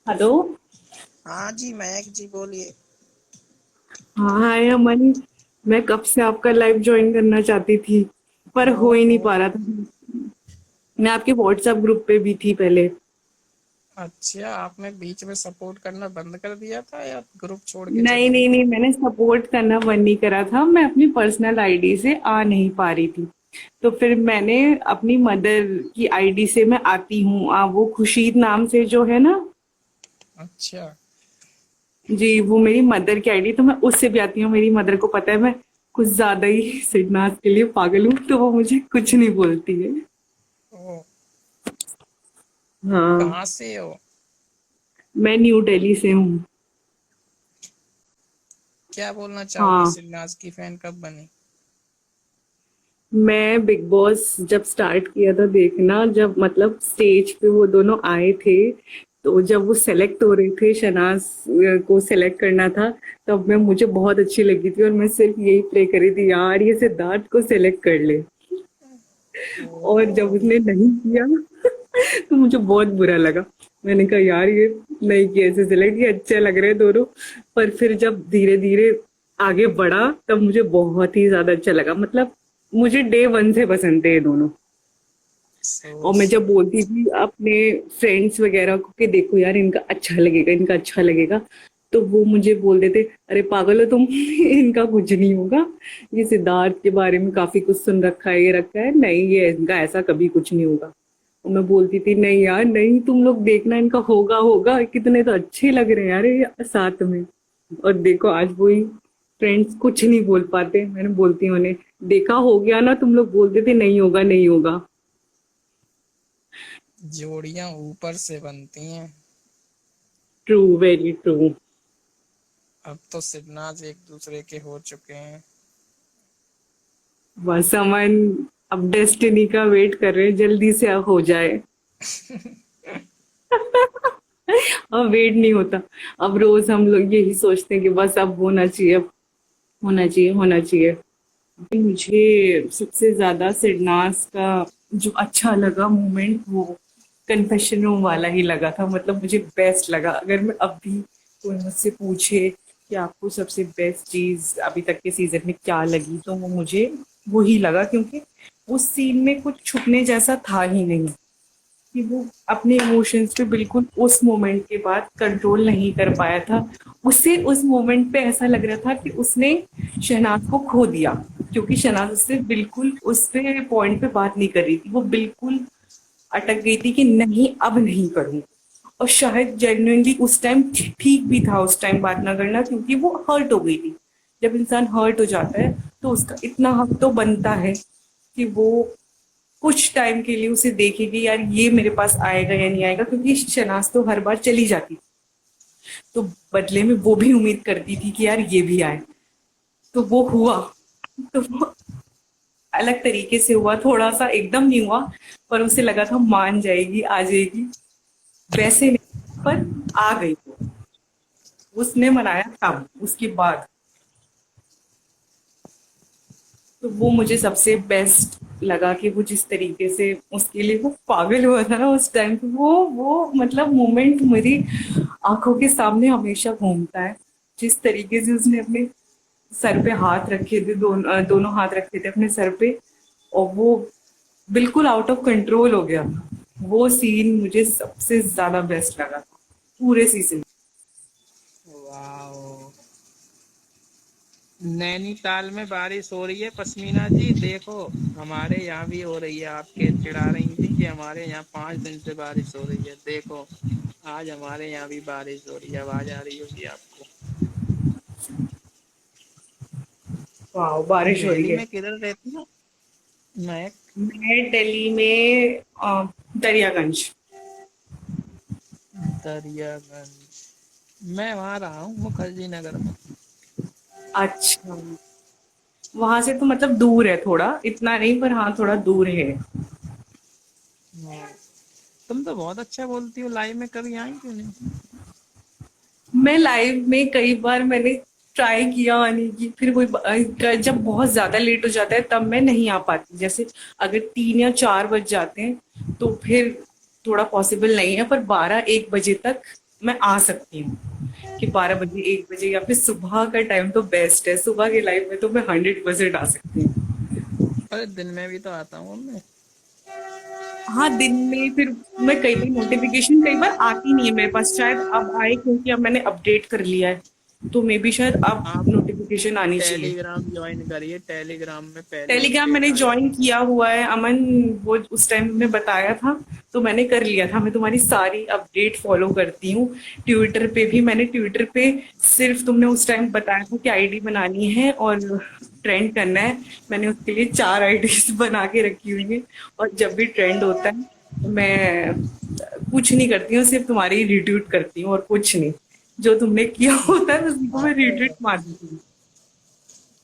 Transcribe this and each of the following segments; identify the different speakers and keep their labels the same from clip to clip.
Speaker 1: Hello.
Speaker 2: हाँ जी, मयंक जी बोलिए।
Speaker 1: हाँ, हाय अमन। मैं कब से आपका लाइव ज्वाइन करना चाहती थी, पर हो ही नहीं
Speaker 2: ओहो।
Speaker 1: पा रहा था। मैं आपके व्हाट्सएप ग्रुप पे भी थी पहले।
Speaker 2: अच्छा, आपने बीच में सपोर्ट करना बंद कर दिया था या ग्रुप छोड़ के
Speaker 1: नहीं
Speaker 2: चली
Speaker 1: नहीं
Speaker 2: गई?
Speaker 1: नहीं, मैंने सपोर्ट करना बंद नहीं करा था, मैं अपनी पर्सनल आईडी से आ नहीं पा रही थी। तो फिर मैंने अपनी मदर की आईडी से मैं आती हूँ, वो खुशीद नाम से जो है ना।
Speaker 2: अच्छा।
Speaker 1: जी, वो मेरी मदर की आईडी, तो मैं उससे भी आती हूँ। मेरी मदर को पता है मैं कुछ ज्यादा ही सिडनाथ के लिए पागल हूँ, तो वो मुझे कुछ नहीं बोलती है।
Speaker 2: ओ,
Speaker 1: हाँ।
Speaker 2: कहाँ से हो?
Speaker 1: मैं न्यू दिल्ली से हूँ।
Speaker 2: क्या बोलना चाहोगे,
Speaker 1: हाँ।
Speaker 2: सिलनाज की फैन कब बनी?
Speaker 1: मैं बिग बॉस जब स्टार्ट किया था देखना, जब मतलब स्टेज पे वो दोनों आए थे, तो जब वो सेलेक्ट हो रहे थे, शनाज को सेलेक्ट करना था, तब मैं मुझे बहुत अच्छी लगी थी और मैं सिर्फ यही प्रे करी थी, यार ये सिद्धार्थ को सेलेक्ट कर ले। और जब
Speaker 2: ओहो।
Speaker 1: उसने नहीं किया तो मुझे बहुत बुरा लगा। मैंने कहा यार ये नहीं किया ऐसे सिलेक्ट, ये अच्छे लग रहे हैं दोनों। पर फिर जब धीरे धीरे आगे बढ़ा, तब मुझे बहुत ही ज्यादा अच्छा लगा। मतलब मुझे डे वन से पसंद थे ये दोनों।
Speaker 2: सो
Speaker 1: और मैं जब
Speaker 2: स्वीट।
Speaker 1: बोलती थी अपने फ्रेंड्स वगैरह को कि देखो यार इनका अच्छा लगेगा, इनका अच्छा लगेगा, तो वो मुझे बोल देते, अरे पागल हो तुम इनका कुछ नहीं होगा, ये सिद्धार्थ के बारे में काफी कुछ सुन रखा है, ये रखा है, नहीं ये इनका ऐसा कभी कुछ नहीं होगा। और मैं बोलती थी नहीं यार नहीं, तुम लोग देखना इनका होगा होगा, कितने तो अच्छे लग रहे हैं यार ये साथ में। और देखो आज वही फ्रेंड्स कुछ नहीं बोल पाते। मैंने बोलती हूँ उन्हें, देखा हो गया ना, तुम लोग बोलते थे नहीं होगा नहीं होगा।
Speaker 2: जोड़ियां ऊपर से बनती हैं।
Speaker 1: True, very true.
Speaker 2: अब तो सिलनाज एक दूसरे के हो चुके हैं।
Speaker 1: बस अमन, अब डेस्टिनी का वेट कर रहे हैं, जल्दी से अब हो जाए। अब वेट नहीं होता। अब रोज हम लोग यही सोचते हैं कि बस अब होना चाहिए, अब होना चाहिए, होना चाहिए। मुझे सबसे ज्यादा सिडनास का जो अच्छा लगा मोमेंट, वो कन्फेशन रूम वाला ही लगा था। मतलब मुझे बेस्ट लगा। अगर मैं अब भी कोई मुझसे पूछे कि आपको सबसे बेस्ट चीज अभी तक के सीजन में क्या लगी, तो वो मुझे वही लगा, क्योंकि उस सीन में कुछ छुपने जैसा था ही नहीं। कि वो अपने इमोशंस पे बिल्कुल उस मोमेंट के बाद कंट्रोल नहीं कर पाया था। उसे उस मोमेंट पे ऐसा लग रहा था कि उसने शहनाज को खो दिया, क्योंकि शहनाज उससे बिल्कुल उस पे पॉइंट पे बात नहीं कर रही थी। वो बिल्कुल अटक गई थी कि नहीं अब नहीं करूंगी। और शायद जेन्युइनली उस टाइम ठीक भी था उस टाइम बात ना करना, क्योंकि वो हर्ट हो गई थी। जब इंसान हर्ट हो जाता है तो उसका इतना हक तो बनता है कि वो कुछ टाइम के लिए उसे देखेगी, यार ये मेरे पास आएगा या नहीं आएगा, क्योंकि शनाज तो हर बार चली जाती, तो बदले में वो भी उम्मीद करती थी कि यार ये भी आए। तो वो हुआ, तो वो अलग तरीके से हुआ, थोड़ा सा एकदम नहीं हुआ, पर उसे लगा था मान जाएगी आ जाएगी, वैसे नहीं, पर आ गई वो। उसने मनाया तब उसके बाद। तो वो मुझे सबसे बेस्ट लगा कि वो जिस तरीके से उसके लिए वो पागल हुआ था ना उस टाइम पे, वो मतलब मोमेंट मेरी आंखों के सामने हमेशा घूमता है। जिस तरीके से उसने अपने सर पे हाथ रखे थे, दोनों हाथ रखे थे अपने सर पे, और वो बिल्कुल आउट ऑफ कंट्रोल हो गया था। वो सीन मुझे सबसे ज्यादा बेस्ट लगा था पूरे सीजन।
Speaker 2: वाओ। नैनीताल में बारिश हो रही है पश्मीना जी, देखो। हमारे यहाँ भी हो रही है। आपके चिढ़ा रही थी कि हमारे यहाँ 5 दिन से बारिश हो रही है, देखो। आज हमारे यहाँ भी बारिश हो रही है, आवाज आ रही होगी आपको।
Speaker 1: वाह, बारिश हो रही
Speaker 2: दिल्ली
Speaker 1: है।
Speaker 2: में किधर रहती हो? मैं
Speaker 1: मैं दिल्ली में दरियागंज।
Speaker 2: दरियागंज। मैं वहाँ रहा हूँ, मुखर्जी नगर में।
Speaker 1: अच्छा, वहां से तो मतलब दूर है थोड़ा, इतना नहीं पर हाँ थोड़ा दूर है।
Speaker 2: हाँ। तुम तो बहुत अच्छा बोलती हो, लाइव में कभी आई क्यों नहीं?
Speaker 1: मैं लाइव में कई बार मैंने ट्राई किया आने की, फिर वही जब बहुत ज्यादा लेट हो जाता है तब मैं नहीं आ पाती। जैसे अगर 3 या 4 बज जाते हैं तो फिर थोड़ा पॉसिबल नहीं है, पर 12-1 बजे तक मैं आ सकती हूँ कि 12 बजे 1 बजे या फिर सुबह का टाइम तो बेस्ट है। सुबह के लाइफ में तो मैं 100% आ सकती हूँ।
Speaker 2: अरे दिन में भी तो आता हूँ मैं।
Speaker 1: हाँ, दिन में फिर मैं कई बार नोटिफिकेशन कई बार आती नहीं है मेरे पास, शायद अब आए क्योंकि अब मैंने अपडेट कर लिया है, तो मे बी शायद अब
Speaker 2: आप
Speaker 1: नोटिफिकेशन आनी चाहिए।
Speaker 2: टेलीग्राम ज्वाइन करिए, टेलीग्राम में पहले
Speaker 1: टेलीग्राम
Speaker 2: अपडेट
Speaker 1: मैंने
Speaker 2: आ
Speaker 1: ज्वाइन
Speaker 2: जाती
Speaker 1: किया हुआ है अमन, वो उस टाइम तुमने बताया था तो मैंने कर लिया था। मैं तुम्हारी सारी अपडेट फॉलो करती हूँ। ट्विटर पे भी मैंने, ट्विटर पे सिर्फ तुमने उस टाइम बताया था कि आईडी बनानी है और ट्रेंड करना है, मैंने उसके लिए 4 आईडीज बना के रखी हुई है। और जब भी ट्रेंड होता है मैं कुछ नहीं करती हूँ, सिर्फ तुम्हारी रिट्वीट करती हूँ और कुछ नहीं। जो तुमने किया होता है उसी को मैं रिट्वीट
Speaker 2: है।
Speaker 1: मार देती हूँ।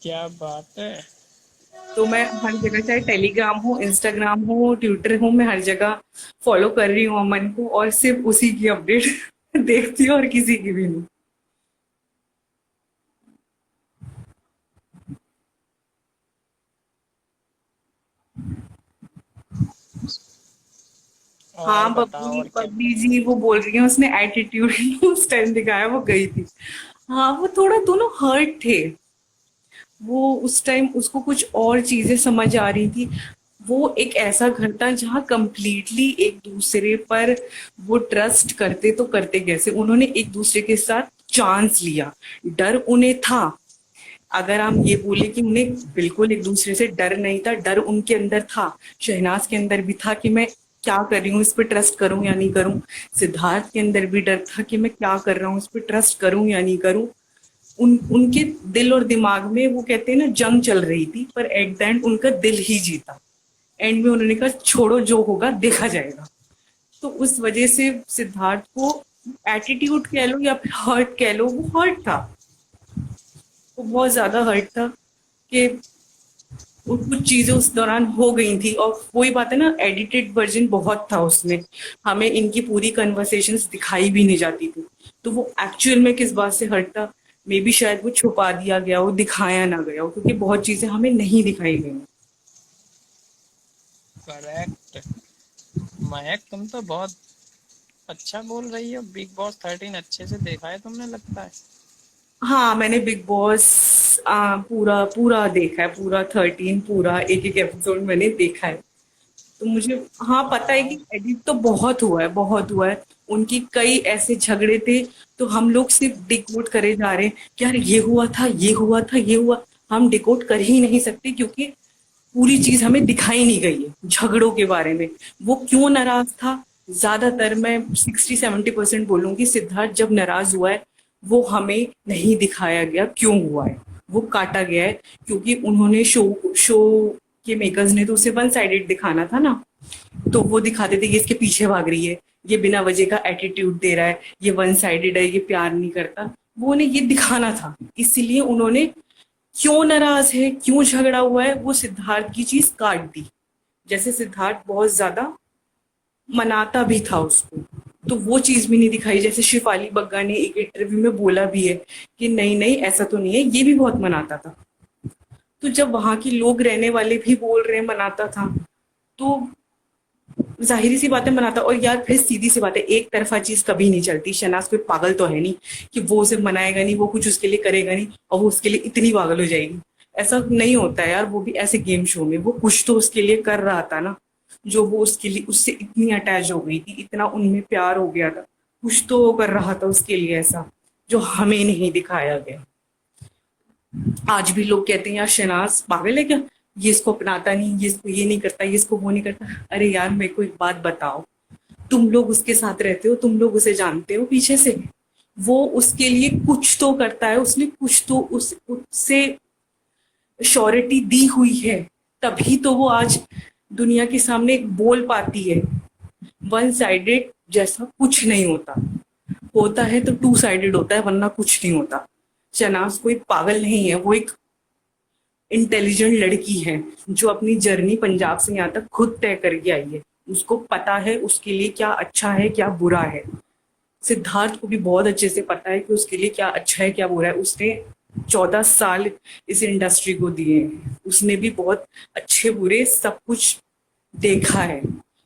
Speaker 2: क्या बात है।
Speaker 1: तो मैं हर जगह, चाहे टेलीग्राम हो, इंस्टाग्राम हो, ट्विटर हो, मैं हर जगह फॉलो कर रही हूँ अमन को और सिर्फ उसी की अपडेट देखती हूँ और किसी की भी नहीं।
Speaker 2: और
Speaker 1: हाँ,
Speaker 2: बताओ,
Speaker 1: बबली
Speaker 2: और क्या
Speaker 1: बबली
Speaker 2: कर रहे
Speaker 1: जी वो बोल रही है उसने एटीट्यूड उस टाइम दिखाया, वो गई थी। हाँ, वो थोड़ा दोनों हर्ट थे। वो उस टाइम उसको कुछ और चीजें समझ आ रही थी। वो एक ऐसा घर था जहाँ कंप्लीटली एक दूसरे पर वो ट्रस्ट करते, तो करते कैसे, उन्होंने एक दूसरे के साथ चांस लिया। डर उन्हें था। अगर हम ये बोले कि उन्हें बिल्कुल एक दूसरे से डर नहीं था, डर उनके अंदर था। शहनाज के अंदर भी था कि मैं क्या कर रही हूँ, इस पर ट्रस्ट करूं या नहीं करूं। सिद्धार्थ के अंदर भी डर था कि मैं क्या कर रहा हूँ, इस पर ट्रस्ट करूं या नहीं करूं। उनके दिल और दिमाग में वो कहते हैं ना जंग चल रही थी, पर एट द एंड उनका दिल ही जीता। एंड में उन्होंने कहा छोड़ो, जो होगा देखा जाएगा। तो उस वजह से सिद्धार्थ को एटीट्यूड कह लो या फिर हर्ट कह लो, वो हर्ट था। वो बहुत ज्यादा हर्ट था कि वो कुछ चीजें उस दौरान हो गई थी। और वही बात है ना, एडिटेड वर्जन बहुत था उसमें, हमें इनकी पूरी कन्वर्सेशंस दिखाई भी नहीं जाती थी। तो वो एक्चुअल में किस बात से हर्ट था, मे बी शायद वो छुपा दिया गया हो, दिखाया ना गया हो, क्योंकि बहुत चीजें हमें नहीं दिखाई गई।
Speaker 2: करेक्ट। महक, तुम तो बहुत अच्छा बोल रही हो। बिग बॉस 13 अच्छे से देखा है तुमने, लगता है।
Speaker 1: हाँ, मैंने बिग बॉस पूरा पूरा देखा है, पूरा 13 पूरा एक एक एपिसोड मैंने देखा है। तो मुझे हाँ पता है
Speaker 2: हाँ।
Speaker 1: कि एडिट तो बहुत हुआ है, बहुत हुआ है। उनकी कई ऐसे झगड़े थे, तो हम लोग सिर्फ डिकोड करे जा रहे हैं कि यार ये हुआ था, ये हुआ था, ये हुआ। हम डिकोड कर ही नहीं सकते क्योंकि पूरी चीज हमें दिखाई नहीं गई है झगड़ों के बारे में। वो क्यों नाराज था, ज्यादातर मैं 60-70% बोलूंगी सिद्धार्थ जब नाराज हुआ है, वो हमें नहीं दिखाया गया क्यों हुआ है। वो काटा गया है क्योंकि उन्होंने शो शो के मेकर्स ने तो उसे वन साइडेड दिखाना था ना। तो वो दिखाते थे ये इसके पीछे भाग रही है, ये बिना वजह का एटीट्यूड दे रहा है, ये वन साइडेड है, ये प्यार नहीं करता। वो उन्हें ये दिखाना था, इसीलिए उन्होंने क्यों नाराज है, क्यों झगड़ा हुआ है, वो सिद्धार्थ की चीज काट दी। जैसे सिद्धार्थ बहुत ज्यादा मनाता भी था उसको, तो वो चीज भी नहीं दिखाई। जैसे शिफाली बग्गा ने एक इंटरव्यू में बोला भी है कि नहीं नहीं ऐसा तो नहीं है, ये भी बहुत मनाता था। तो जब वहां के लोग रहने वाले भी बोल रहे हैं मनाता था, तो जाहिर सी बातें मनाता। और यार फिर सीधी सी बात है, एक तरफा चीज कभी नहीं चलती। शनाज कोई पागल तो है नहीं कि वो उसे मनाएगा नहीं, वो कुछ उसके लिए करेगा नहीं और वो उसके लिए इतनी पागल हो जाएगी। ऐसा नहीं होता है यार, वो भी ऐसे गेम शो में वो कुछ तो उसके लिए कर रहा था ना। जो वो उसके लिए, उससे इतनी अटैच हो गई थी, इतना उनमें प्यार हो गया था, कुछ तो वो कर रहा था उसके लिए ऐसा, जो हमें नहीं दिखाया गया। आज भी लोग कहते हैं यार शहनाज पागल है क्या, ये इसको अपनाता नहीं, ये इसको ये नहीं करता, ये इसको वो नहीं करता। अरे यार मेरे को एक बात बताओ, तुम लोग उसके साथ रहते हो, तुम लोग उसे जानते हो पीछे से, वो उसके लिए कुछ तो करता है, उसने कुछ तो उससे श्योरिटी दी हुई है, तभी तो वो आज दुनिया के सामने बोल पाती है। वन साइडेड जैसा कुछ नहीं होता, होता है तो टू साइडेड होता है, वरना कुछ नहीं होता। शनाज कोई पागल नहीं है, वो एक इंटेलिजेंट लड़की है जो अपनी जर्नी पंजाब से यहाँ तक खुद तय करके आई है। उसको पता है उसके लिए क्या अच्छा है क्या बुरा है। सिद्धार्थ को भी बहुत अच्छे से पता है कि उसके लिए क्या अच्छा है क्या बुरा है। उसने 14 साल इस इंडस्ट्री को दिए हैं, उसने भी बहुत अच्छे बुरे सब कुछ देखा है।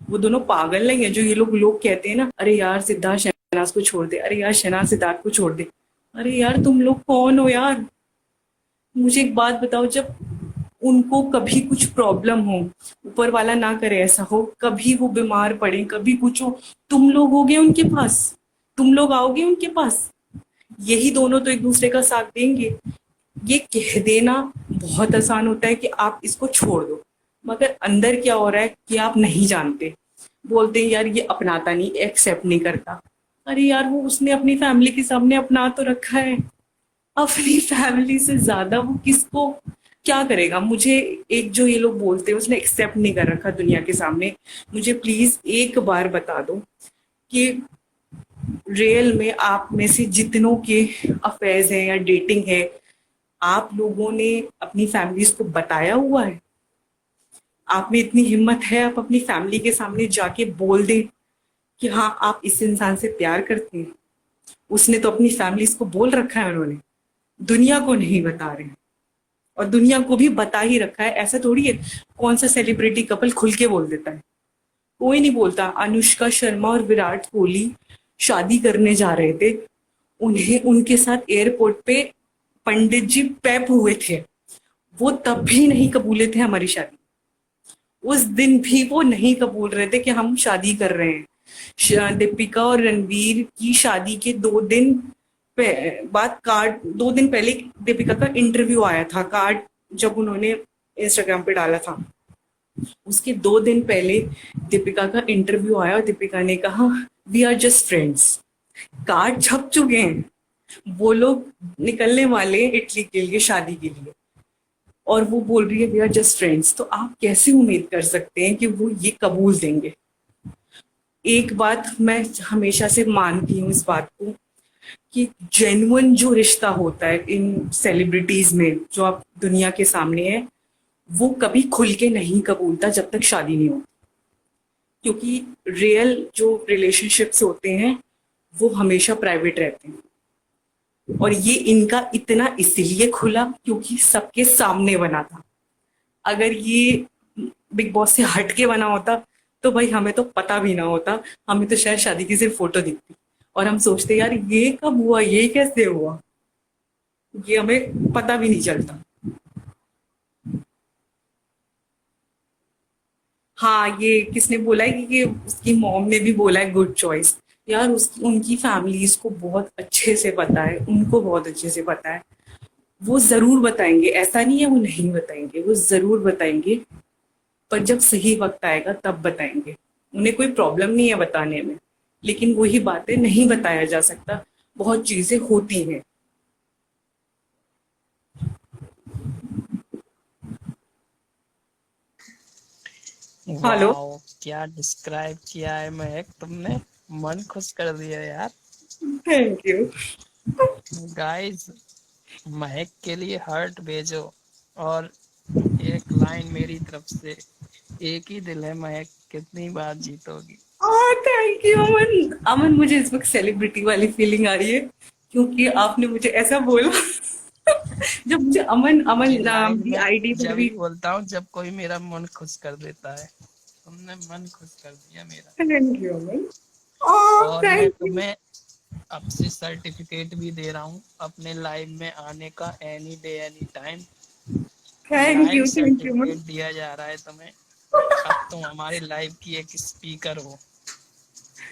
Speaker 1: वो दोनों पागल नहीं है जो ये लोग लोग कहते हैं ना, अरे यार सिद्धार्थ शहनाज को छोड़ दे, अरे यार शहनाज सिद्धार्थ को छोड़ दे। अरे यार तुम लोग कौन हो यार? मुझे एक बात बताओ, जब उनको कभी कुछ प्रॉब्लम हो, ऊपर वाला ना करे ऐसा हो, कभी वो बीमार पड़े, कभी कुछ हो, तुम लोग होगे उनके पास, तुम लोग आओगे उनके पास, यही दोनों तो एक दूसरे का साथ देंगे। ये कह देना बहुत आसान होता है कि आप इसको छोड़ दो, मगर अंदर क्या हो रहा है कि आप नहीं जानते। बोलते हैं यार ये अपनाता नहीं, एक्सेप्ट नहीं करता। अरे यार वो उसने अपनी फैमिली के सामने अपना तो रखा है, अपनी फैमिली से ज्यादा वो किसको क्या करेगा? मुझे एक जो ये लोग बोलते हैं उसने एक्सेप्ट नहीं कर रखा दुनिया के सामने, मुझे प्लीज एक बार बता दो कि रियल में आप में से जितनों के अफेयर्स हैं या डेटिंग है, आप लोगों ने अपनी फैमिलीज को बताया हुआ है? आप में इतनी हिम्मत है आप अपनी फैमिली के सामने जाके बोल दें कि हाँ आप इस इंसान से प्यार करते हैं? उसने तो अपनी फैमिलीज को बोल रखा है, उन्होंने दुनिया को नहीं बता रहे हैं, और दुनिया को भी बता ही रखा है। ऐसा थोड़ी है कौन सा सेलिब्रिटी कपल खुल के बोल देता है, कोई नहीं बोलता। अनुष्का शर्मा और विराट कोहली शादी करने जा रहे थे, उन्हें उनके साथ एयरपोर्ट पे पंडित जी पैप हुए थे, वो तब भी नहीं कबूले थे हमारी शादी। उस दिन भी वो नहीं कबूल रहे थे कि हम शादी कर रहे हैं। दीपिका और रणवीर की शादी के 2 दिन बाद कार्ड, 2 दिन पहले दीपिका का इंटरव्यू आया था, कार्ड जब उन्होंने इंस्टाग्राम पे डाला था, उसके 2 दिन पहले दीपिका का इंटरव्यू आया और दीपिका ने कहा we are just friends. Card छप चुके हैं, वो लोग निकलने वाले इटली के लिए शादी के लिए, और वो बोल रही है वी आर जस्ट फ्रेंड्स। तो आप कैसे उम्मीद कर सकते हैं कि वो ये कबूल देंगे? एक बात मैं हमेशा से मानती हूँ इस बात को कि जेन्युइन जो रिश्ता होता है इन सेलिब्रिटीज में जो आप दुनिया के सामने है, वो कभी खुल के नहीं कबूलता जब तक शादी नहीं होती, क्योंकि रियल जो रिलेशनशिप्स होते हैं वो हमेशा प्राइवेट रहते हैं। और ये इनका इतना इसलिए खुला क्योंकि सबके सामने बना था। अगर ये बिग बॉस से हट के बना होता तो भाई हमें तो पता भी ना होता, हमें तो शायद शादी की सिर्फ फोटो दिखती और हम सोचते यार ये कब हुआ, ये कैसे हुआ, ये हमें पता भी नहीं चलता। हाँ, ये किसने बोला है कि उसकी मॉम ने भी बोला है गुड चॉइस। यार उसकी उनकी फैमिलीज को बहुत अच्छे से पता है, उनको बहुत अच्छे से पता है, वो जरूर बताएंगे, ऐसा नहीं है वो नहीं बताएंगे, वो जरूर बताएंगे, पर जब सही वक्त आएगा तब बताएंगे। उन्हें कोई प्रॉब्लम नहीं है बताने में, लेकिन वही बातें नहीं बताया जा सकता, बहुत चीजें होती हैं। हेलो।
Speaker 2: वाओ, क्या डिस्क्राइब किया है महक तुमने, मन खुश कर दिया यार।
Speaker 1: Thank you.
Speaker 2: गाइस, महक के लिए हार्ट भेजो और एक लाइन मेरी तरफ से, एक ही दिल है महक, कितनी बार जीतोगी।
Speaker 1: थैंक यू अमन। अमन मुझे इस वक्त सेलिब्रिटी वाली फीलिंग आ रही है क्योंकि आपने मुझे ऐसा बोला जब मुझे अमन अमन
Speaker 2: ये
Speaker 1: नाम
Speaker 2: लाइन
Speaker 1: की
Speaker 2: मैं
Speaker 1: आईडी पर
Speaker 2: जब
Speaker 1: भी।
Speaker 2: ही बोलता हूँ जब कोई मेरा मन खुश कर देता है। तुमने मन खुश कर दिया मेरा।
Speaker 1: थैंक यू अमन।
Speaker 2: और मैं
Speaker 1: थैंक यू।
Speaker 2: तुम्हें अब से सर्टिफिकेट भी दे रहा हूँ अपने लाइव में आने का, any day any time.
Speaker 1: Thank
Speaker 2: live
Speaker 1: you. Thank you Aman.
Speaker 2: Certificate दिया जा रहा है तुम्हें। अब तुम हमारे लाइव की एक स्पीकर हो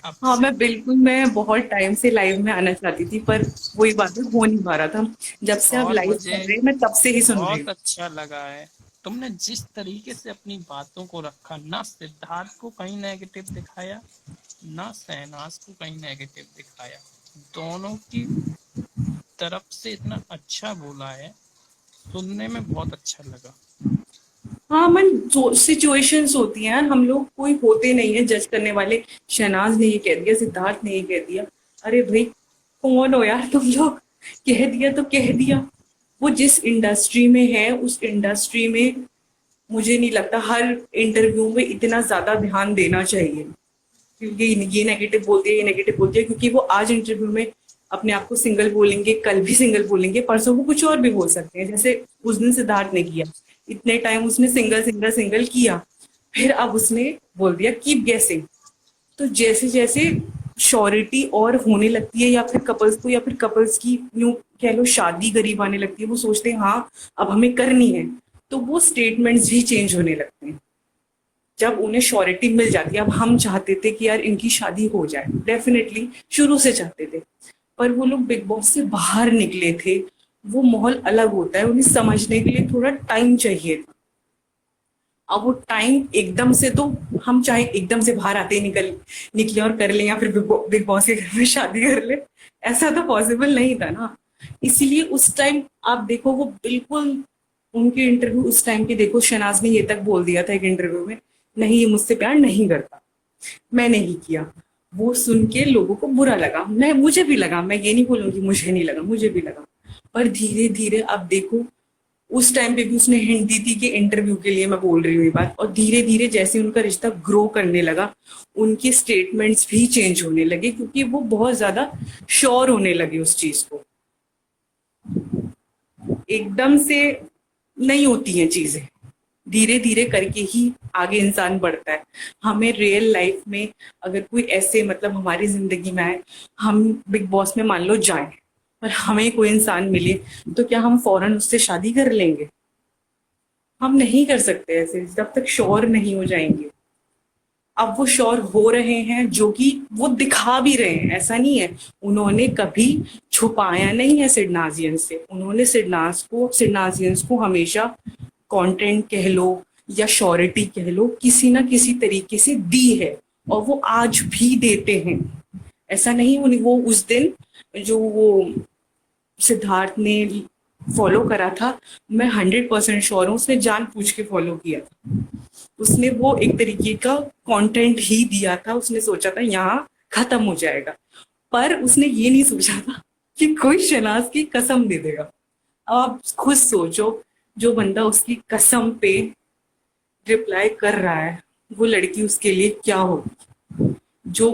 Speaker 2: अब
Speaker 1: हाँ
Speaker 2: से।
Speaker 1: मैं बिल्कुल, मैं बहुत टाइम से लाइव में आना चाहती थी पर वही बात है, हो नहीं पा रहा था। जब से आप
Speaker 2: और
Speaker 1: लाइव
Speaker 2: मुझे
Speaker 1: कर रहे हैं मैं तब से ही सुन रही
Speaker 2: बहुत
Speaker 1: हूँ।
Speaker 2: अच्छा लगा है तुमने जिस तरीके से अपनी बातों को रखा, ना सिद्धार्थ को कहीं नेगेटिव दिखाया, ना शहनाज को कहीं नेगेटिव दिखाया, दोनों की तरफ से इतना अच्छा बोला है, सुनने में बहुत अच्छा लगा।
Speaker 1: हाँ मन, सिचुएशंस होती हैं यार, हम लोग कोई होते नहीं है जज करने वाले। शहनाज ने ये कह दिया, सिद्धार्थ ने ये कह दिया, अरे भाई कौन हो यार तुम लोग? कह दिया तो कह दिया। वो जिस इंडस्ट्री में है उस इंडस्ट्री में मुझे नहीं लगता हर इंटरव्यू में इतना ज्यादा ध्यान देना चाहिए, क्योंकि ये नेगेटिव बोलती है, ये नेगेटिव बोलती है, क्योंकि वो आज इंटरव्यू में अपने आप को सिंगल बोलेंगे, कल भी सिंगल बोलेंगे, परसों को कुछ और भी बोल सकते हैं, जैसे उस दिन सिद्धार्थ ने किया। इतने टाइम उसने सिंगल सिंगल सिंगल किया, फिर अब उसने बोल दिया कीप गेसिंग। तो जैसे जैसे श्योरिटी और होने लगती है, या फिर कपल्स को, या फिर कपल्स की यूं कह लो शादी करीब आने लगती है, वो सोचते हैं हाँ अब हमें करनी है, तो वो स्टेटमेंट्स भी चेंज होने लगते हैं जब उन्हें श्योरिटी मिल जाती है। अब हम चाहते थे कि यार इनकी शादी हो जाए, डेफिनेटली शुरू से चाहते थे, पर वो लोग बिग बॉस से बाहर निकले थे, वो माहौल अलग होता है, उन्हें समझने के लिए थोड़ा टाइम चाहिए था। अब वो टाइम एकदम से तो, हम चाहे एकदम से बाहर आते ही निकले और कर लें, या फिर बिग बॉस के घर में शादी कर ले, ऐसा तो पॉसिबल नहीं था ना। इसीलिए उस टाइम आप देखो वो बिल्कुल, उनके इंटरव्यू उस टाइम के देखो, शहनाज ने ये तक बोल दिया था एक इंटरव्यू में, नहीं ये मुझसे प्यार नहीं करता, मैंने ही किया। वो सुन के लोगों को बुरा लगा, मुझे भी लगा, मैं ये नहीं बोलूंगी मुझे नहीं लगा, मुझे भी लगा। पर धीरे धीरे आप देखो, उस टाइम पे भी उसने हिंट दी थी कि इंटरव्यू के लिए मैं बोल रही हूँ ये बात, और धीरे धीरे जैसे उनका रिश्ता ग्रो करने लगा, उनके स्टेटमेंट्स भी चेंज होने लगे, क्योंकि वो बहुत ज्यादा श्योर होने लगे उस चीज को। एकदम से नहीं होती हैं चीजें, धीरे धीरे करके ही आगे इंसान बढ़ता है। हमें रियल लाइफ में अगर कोई ऐसे मतलब हमारी जिंदगी में आए, हम बिग बॉस में मान लो जाए, पर हमें कोई इंसान मिले, तो क्या हम फौरन उससे शादी कर लेंगे? हम नहीं कर सकते ऐसे जब तक श्योर नहीं हो जाएंगे। अब वो श्योर हो रहे हैं, जो कि वो दिखा भी रहे हैं, ऐसा नहीं है, उन्होंने कभी छुपाया नहीं है सिडनाजियन से, उन्होंने सिडनाजियंस को हमेशा कंटेंट कह लो या श्योरिटी कह लो, किसी ना किसी तरीके से दी है, और वो आज भी देते हैं। ऐसा नहीं, वो उस दिन जो वो सिद्धार्थ ने फॉलो करा था, मैं 100% श्योर हूँ उसने जानबूझ के फॉलो किया था। उसने वो एक तरीके का कंटेंट ही दिया था, उसने सोचा था यहाँ खत्म हो जाएगा, पर उसने ये नहीं सोचा था कि कोई शहनाज की कसम दे देगा। अब आप खुद सोचो, जो बंदा उसकी कसम पे रिप्लाई कर रहा है, वो लड़की उसके लिए क्या होगी, जो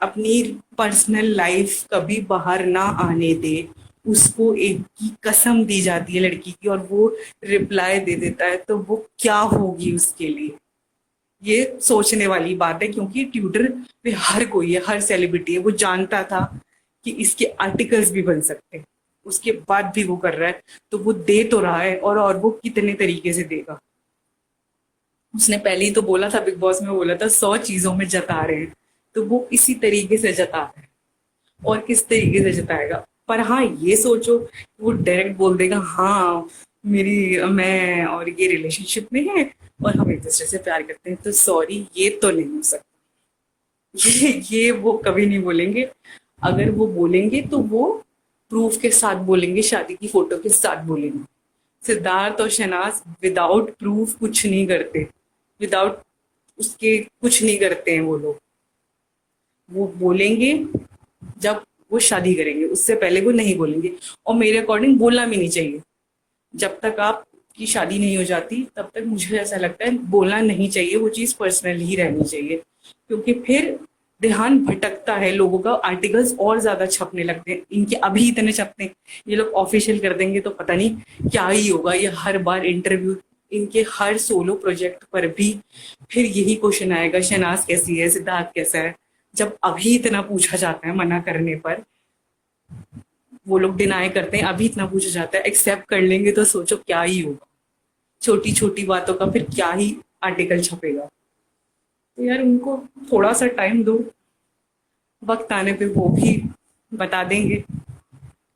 Speaker 1: अपनी पर्सनल लाइफ कभी बाहर ना आने दे, उसको एक की कसम दी जाती है लड़की की, और वो रिप्लाई दे देता है, तो वो क्या होगी उसके लिए। ये सोचने वाली बात है, क्योंकि ट्विटर पे हर कोई है, हर सेलिब्रिटी है, वो जानता था कि इसके आर्टिकल्स भी बन सकते हैं, उसके बाद भी वो कर रहा है, तो वो दे तो रहा है, और वो कितने तरीके से देगा। उसने पहले ही तो बोला था, बिग बॉस में बोला था 100 चीजों में जता रहे हैं, तो वो इसी तरीके से जता रहा है, और किस तरीके से जताएगा। पर हाँ ये सोचो, वो डायरेक्ट बोल देगा हाँ मेरी मैं और ये रिलेशनशिप में है और हम एक दूसरे से प्यार करते हैं, तो सॉरी ये तो नहीं हो सकता। ये वो कभी नहीं बोलेंगे। अगर वो बोलेंगे तो वो प्रूफ के साथ बोलेंगे, शादी की फोटो के साथ बोलेंगे। सिद्धार्थ और शहनाज विदाउट प्रूफ कुछ नहीं करते, विदाउट उसके कुछ नहीं करते हैं वो लोग। वो बोलेंगे जब वो शादी करेंगे, उससे पहले वो नहीं बोलेंगे, और मेरे अकॉर्डिंग बोलना भी नहीं चाहिए। जब तक आपकी शादी नहीं हो जाती तब तक मुझे ऐसा लगता है बोलना नहीं चाहिए, वो चीज़ पर्सनल ही रहनी चाहिए, क्योंकि फिर ध्यान भटकता है लोगों का, आर्टिकल्स और ज्यादा छपने लगते हैं। इनके अभी इतने छपते हैं, ये लोग ऑफिशियल कर देंगे तो पता नहीं क्या ही होगा। ये हर बार इंटरव्यू, इनके हर सोलो प्रोजेक्ट पर भी फिर यही क्वेश्चन आएगा, शहनाज कैसी है, सिद्धार्थ कैसा है। जब अभी इतना पूछा जाता है मना करने पर, वो लोग डिनाई करते हैं, अभी इतना पूछा जाता है, एक्सेप्ट कर लेंगे तो सोचो क्या ही होगा। छोटी छोटी बातों का फिर क्या ही आर्टिकल छपेगा। तो यार उनको थोड़ा सा टाइम दो, वक्त आने पे वो भी बता देंगे,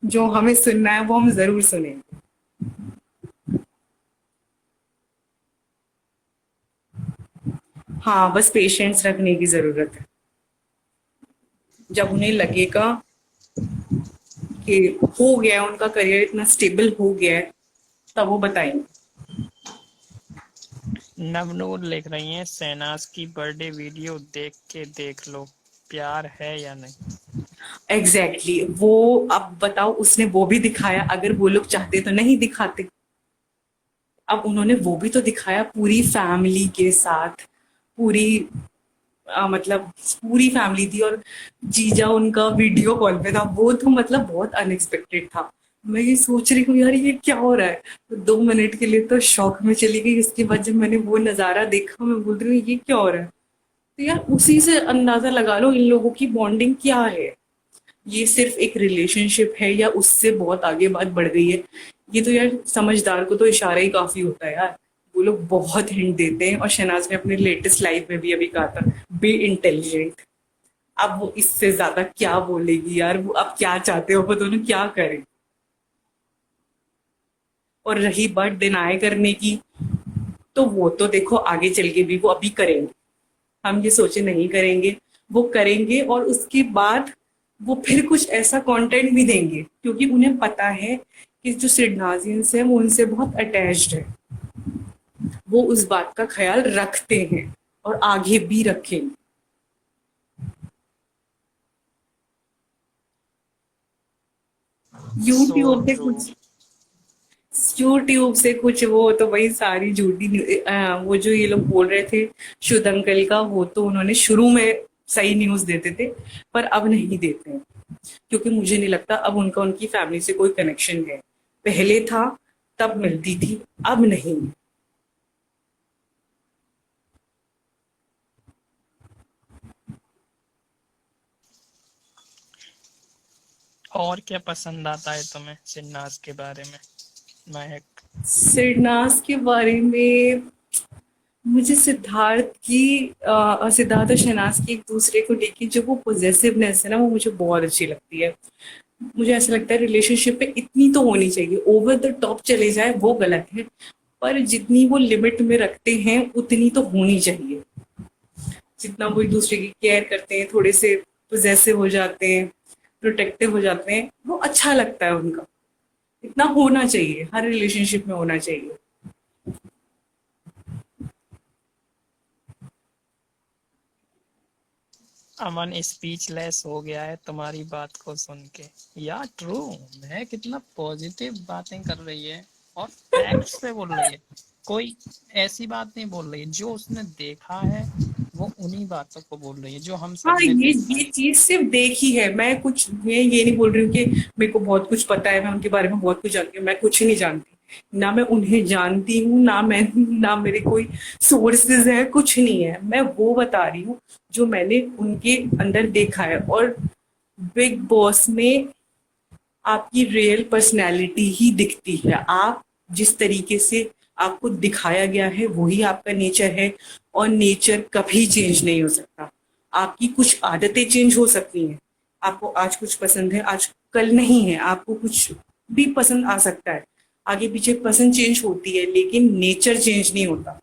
Speaker 1: जो हमें सुनना है वो हम जरूर सुनेंगे। हाँ बस पेशेंस रखने की जरूरत है। जब उन्हें लगेगा कि हो गया, उनका करियर इतना स्टेबल हो गया है, तब वो बताएंगे।
Speaker 2: नवनूर लिख रही हैं, शहनाज की बर्थडे वीडियो देख के देख लो, प्यार है या नहीं।
Speaker 1: एग्जैक्टली वो अब बताओ, उसने वो भी दिखाया, अगर वो लोग चाहते तो नहीं दिखाते। अब उन्होंने वो भी तो दिखाया पूरी फैमिली के साथ, पूरी मतलब पूरी फैमिली थी, और जीजा उनका वीडियो कॉल पे था, वो तो मतलब बहुत अनएक्सपेक्टेड था। मैं ये सोच रही हूँ यार ये क्या हो रहा है, तो 2 मिनट के लिए तो शॉक में चली गई। उसके बाद जब मैंने वो नजारा देखा, मैं बोल रही हूँ ये क्या हो रहा है। तो यार उसी से अंदाजा लगा लो इन लोगों की बॉन्डिंग क्या है। ये सिर्फ एक रिलेशनशिप है या उससे बहुत आगे बात बढ़ गई है, ये तो यार समझदार को तो इशारा ही काफी होता है यार। वो लोग बहुत हिंट देते हैं, और शहनाज ने अपने लेटेस्ट लाइव में भी अभी कहा था, बी इंटेलिजेंट। अब वो इससे ज्यादा क्या बोलेगी यार, वो अब क्या चाहते हो वो दोनों क्या करें। और रही बात डिनाई करने की, तो वो तो देखो आगे चल के भी वो अभी करेंगे। हम ये सोचे नहीं करेंगे, वो करेंगे, और उसके बाद वो फिर कुछ ऐसा कंटेंट भी देंगे, क्योंकि उन्हें पता है कि जो सिडनाजियंस है वो उनसे बहुत अटैच्ड है। वो उस बात का ख्याल रखते हैं और आगे भी रखेंगे।
Speaker 2: सो
Speaker 1: यूट्यूब से
Speaker 2: ट्रू।
Speaker 1: कुछ यूट्यूब से कुछ वो तो वही सारी झूठी वो जो ये लोग बोल रहे थे शुद्ध अंकल का, वो तो उन्होंने शुरू में सही न्यूज देते थे, पर अब नहीं देते हैं। क्योंकि मुझे नहीं लगता अब उनका उनकी फैमिली से कोई कनेक्शन है। पहले था, तब मिलती थी, अब नहीं।
Speaker 2: और क्या पसंद आता है तुम्हें सिन्नास के बारे में, महक?
Speaker 1: सिरनास के बारे में मुझे सिद्धार्थ और शहनाज की एक दूसरे को लेके जो वो पोजेसिवनेस है ना, वो मुझे बहुत अच्छी लगती है। मुझे ऐसा लगता है रिलेशनशिप में इतनी तो होनी चाहिए, ओवर द टॉप चले जाए वो गलत है, पर जितनी वो लिमिट में रखते हैं उतनी तो होनी चाहिए। जितना वो एक दूसरे की केयर करते हैं, थोड़े से पोजेसिव हो जाते हैं, प्रोटेक्टिव हो जाते हैं, वो अच्छा लगता है उनका। इतना होना चाहिए, हर रिलेशनशिप में होना चाहिए।
Speaker 2: अमन स्पीचलेस हो गया है तुम्हारी बात को सुन के। या ट्रू, मैं कितना पॉजिटिव बातें कर रही है और फैक्ट्स पे बोल रही है। कोई ऐसी बात नहीं बोल रही है, जो उसने देखा है वो उन्हीं बातों को बोल रही है जो हम
Speaker 1: हाँ,
Speaker 2: सबने देखा
Speaker 1: ये
Speaker 2: है।
Speaker 1: चीज सिर्फ देखी है। मैं ये नहीं बोल रही हूँ कि मेरे को बहुत कुछ पता है, मैं उनके बारे में बहुत कुछ जानती हूँ। मैं कुछ नहीं जानती, ना मैं उन्हें जानती हूँ, ना मेरे कोई सोर्सेज है, कुछ नहीं है। मैं वो बता रही हूँ जो मैंने उनके अंदर देखा है। और बिग बॉस में आपकी रियल पर्सनैलिटी ही दिखती है। आप जिस तरीके से आपको दिखाया गया है वही आपका नेचर है, और नेचर कभी चेंज नहीं हो सकता। आपकी कुछ आदतें चेंज हो सकती हैं, आपको आज कुछ पसंद है, आज कल नहीं है। आपको कुछ भी पसंद आ सकता है, आगे पीछे पसंद चेंज होती है, लेकिन नेचर चेंज नहीं होता।